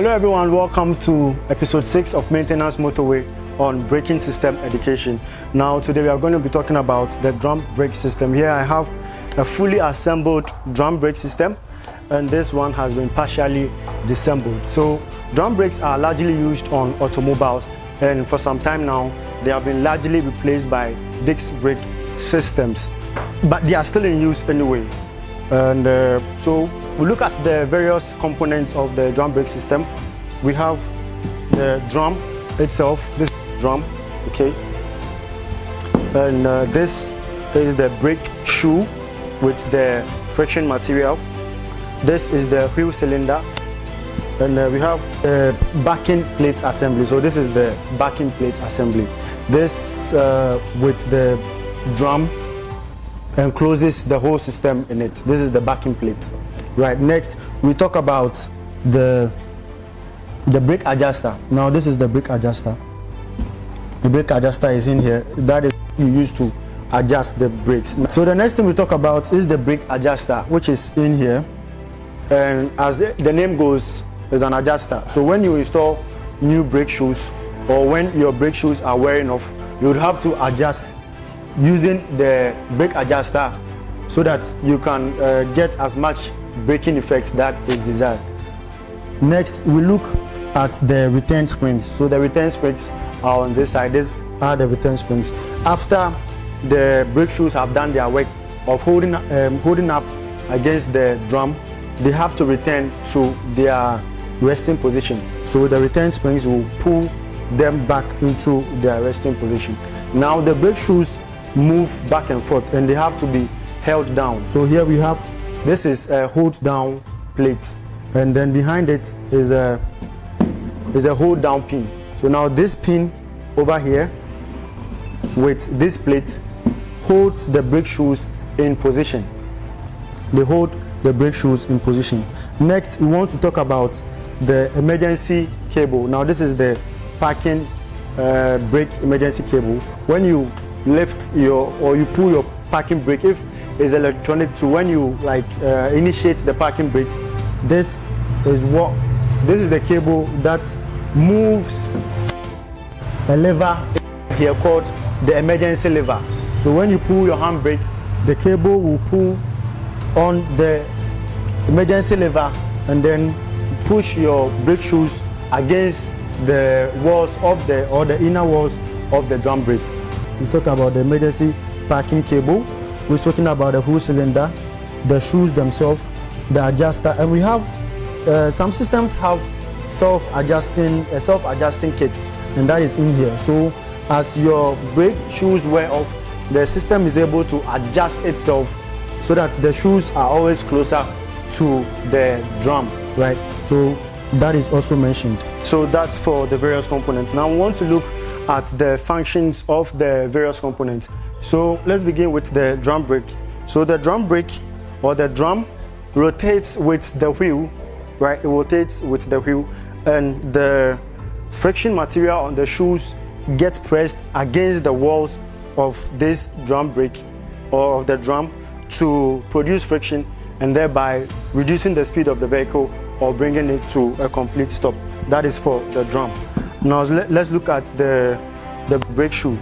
Hello everyone, welcome to episode 6 of Maintenance Motorway on braking system education. Now today we are going to be talking about the drum brake system. Here I have a fully assembled drum brake system, and this one has been partially disassembled. So drum brakes are largely used on automobiles, and for some time now they have been largely replaced by disc brake systems, but they are still in use anyway. And so we look at the various components of the drum brake system. We have the drum itself, this drum, okay, and this is the brake shoe with the friction material. This is the wheel cylinder, and we have the backing plate assembly. So this is the backing plate assembly. This with the drum encloses the whole system in it. This is the backing plate. Right, next we talk about the brake adjuster. Now this is the brake adjuster. The brake adjuster is in here. That is used to adjust the brakes. So the next thing we talk about is the brake adjuster, which is in here, and as the name goes, is an adjuster. So when you install new brake shoes, or when your brake shoes are wearing off, you would have to adjust using the brake adjuster so that you can get as much braking effect that is desired. Next we look at the return springs. So the return springs are on this side. These are the return springs. After the brake shoes have done their work of holding up against the drum, they have to return to their resting position. So the return springs will pull them back into their resting position. Now the brake shoes move back and forth, and they have to be held down. So here we have, this is a hold down plate, and then behind it is a hold down pin. So now this pin over here with this plate holds the brake shoes in position. They hold the brake shoes in position. Next we want to talk about the emergency cable. Now this is the parking brake emergency cable. When you lift or you pull your parking brake, if it's electronic, so when you initiate the parking brake, this is the cable that moves a lever here called the emergency lever. So when you pull your handbrake, the cable will pull on the emergency lever and then push your brake shoes against the walls of the inner walls of the drum brake. We talk about the emergency parking cable. We're talking about the wheel cylinder, the shoes themselves, the adjuster, and we have some systems have self-adjusting kit, and that is in here. So as your brake shoes wear off, the system is able to adjust itself so that the shoes are always closer to the drum, right? So that is also mentioned. So that's for the various components. Now we want to look at the functions of the various components. So let's begin with the drum brake. So the drum brake, or the drum, rotates with the wheel, right? It rotates with the wheel, and the friction material on the shoes gets pressed against the walls of this drum brake or of the drum to produce friction, and thereby reducing the speed of the vehicle or bringing it to a complete stop. That is for the drum. Now let's look at the brake shoe.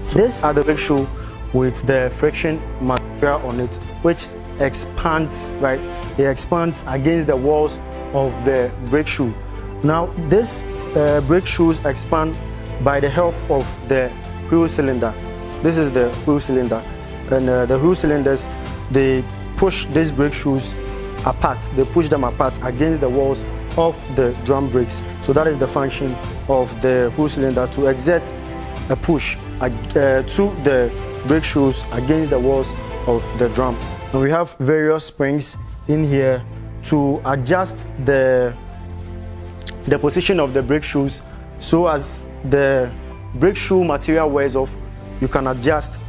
So these are the brake shoe with the friction material on it, which expands, right? It expands against the walls of the brake shoe. Now this brake shoes expand by the help of the wheel cylinder. This is the wheel cylinder, and the wheel cylinders, they push these brake shoes apart. They push them apart against the walls of the drum brakes. So that is the function of the wheel cylinder, to exert a push to the brake shoes against the walls of the drum. And we have various springs in here to adjust the position of the brake shoes. So as the brake shoe material wears off, you can adjust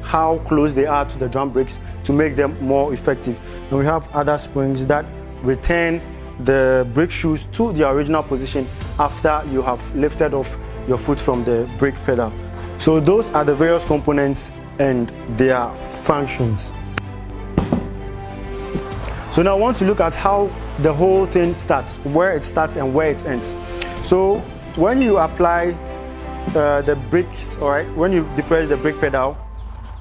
how close they are to the drum brakes to make them more effective. And we have other springs that return the brake shoes to their original position after you have lifted off your foot from the brake pedal. So those are the various components and their functions. So now I want to look at how the whole thing starts, where it starts and where it ends. So when you apply the brakes, all right, when you depress the brake pedal,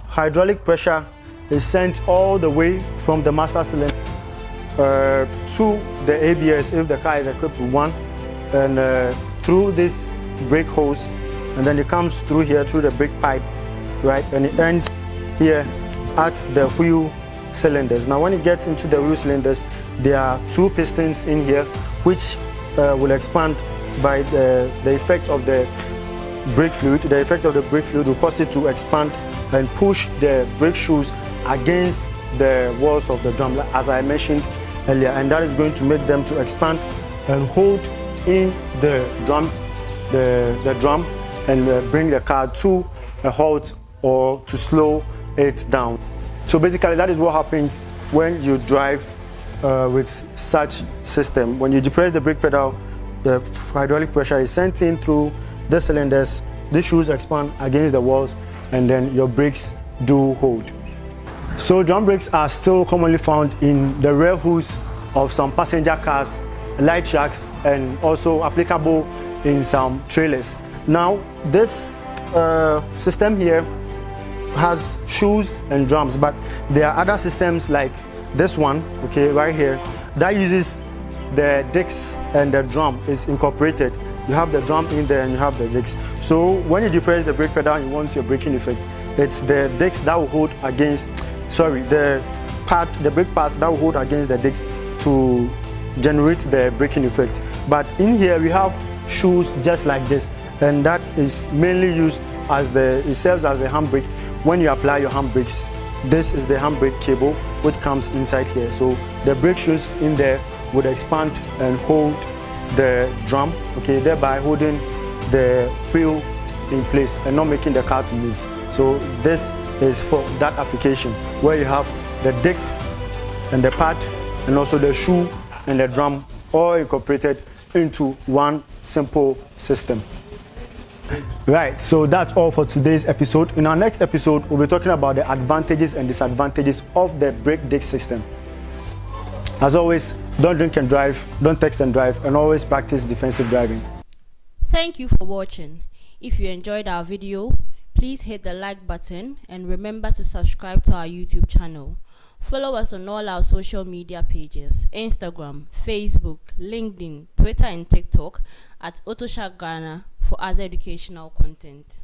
hydraulic pressure is sent all the way from the master cylinder to the ABS if the car is equipped with one, and through this brake hose, and then it comes through here through the brake pipe, right, and it ends here at the wheel cylinders. Now when it gets into the wheel cylinders, there are two pistons in here which will expand by the effect of the brake fluid. The effect of the brake fluid will cause it to expand and push the brake shoes against the walls of the drum, as I mentioned earlier, and that is going to make them to expand and hold in the drum, the drum, and bring the car to a halt or to slow it down. So basically that is what happens when you drive with such system. When you depress the brake pedal, the hydraulic pressure is sent in through the cylinders, the shoes expand against the walls, and then your brakes do hold. So drum brakes are still commonly found in the rear hoods of some passenger cars, light trucks, and also applicable in some trailers. Now this system here has shoes and drums, but there are other systems like this one, okay, right here, that uses the discs, and the drum is incorporated. You have the drum in there and you have the discs. So when you depress the brake pedal and you want your braking effect, it's the discs that will hold against, the brake pads that will hold against the discs to generate the braking effect. But in here we have shoes just like this, and that is mainly used as it serves as a handbrake when you apply your handbrakes. This is the handbrake cable which comes inside here. So the brake shoes in there would expand and hold the drum, okay, thereby holding the wheel in place and not making the car to move. So this is for that application where you have the discs and the pad and also the shoe and the drum all incorporated into one simple system. Right, so that's all for today's episode. In our next episode, we'll be talking about the advantages and disadvantages of the brake disc system. As always, don't drink and drive, don't text and drive, and always practice defensive driving. Thank you for watching. If you enjoyed our video, please hit the like button and remember to subscribe to our YouTube channel. Follow us on all our social media pages: Instagram, Facebook, LinkedIn, Twitter and TikTok at AutoShack Ghana for other educational content.